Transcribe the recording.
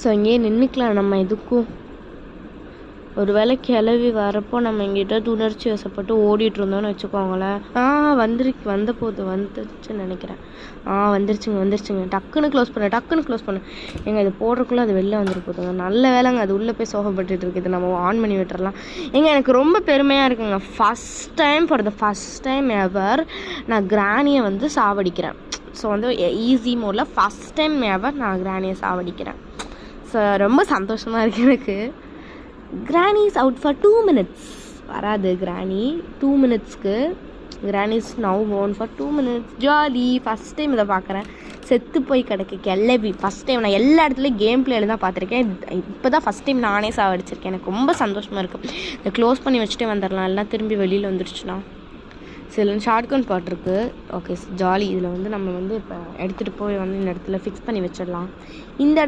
So இங்கேயே நின்றுக்கலாம் நம்ம எதுக்கும். ஒரு வேளை கிளவி வரப்போ நம்ம எங்கிட்ட உணர்ச்சி வசப்பட்டு ஓடிட்டு இருந்தோம்னு வச்சுக்கோங்களேன். வந்துருச்சுன்னு நினைக்கிறேன். வந்துருச்சுங்க. டக்குன்னு க்ளோஸ் பண்ணு. எங்க இது போடுறதுக்குள்ளே அது வெளில வந்துட்டு போதுங்க. நல்ல வேலைங்க அது உள்ளே போய் சோகப்பட்டு இருக்குது. நம்ம ஆன் பண்ணி விட்டுறலாம். எனக்கு ரொம்ப பெருமையாக இருக்குங்க. ஃபஸ்ட் டைம் எவர் நான் கிராணியை வந்து சாவடிக்கிறேன். ஸோ வந்து ஈஸி மோடில் ஃபஸ்ட் டைம் எவர் நான் கிராணியை சாவடிக்கிறேன். ஸோ ரொம்ப சந்தோஷமாக இருக்குது எனக்கு. கிராணி இஸ் அவுட் ஃபார் 2 minutes. வராது கிராணி 2 minutesக்கு. கிராணி is now own for 2 minutes. Jolly. First time இதை பார்க்குறேன். செத்து போய் கிடக்கு கிளவி. ஃபஸ்ட் டைம் நான் எல்லா இடத்துலையும் கேம் பிளேயில் தான் பார்த்துருக்கேன். இப்போ தான் ஃபஸ்ட் டைம் நானே சாவடிச்சிருக்கேன். எனக்கு ரொம்ப சந்தோஷமாக இருக்குது. இதை க்ளோஸ் பண்ணி வச்சுட்டே வந்துடலாம். எல்லாம் திரும்பி வெளியில் வந்துடுச்சுன்னா. சில ஷார்ட்கன் பாட் இருக்குது. Okay jolly. இதில் வந்து நம்ம வந்து இப்போ எடுத்துகிட்டு போய் வந்து இந்த இடத்துல ஃபிக்ஸ் பண்ணி வச்சிடலாம். இந்த இடத்துல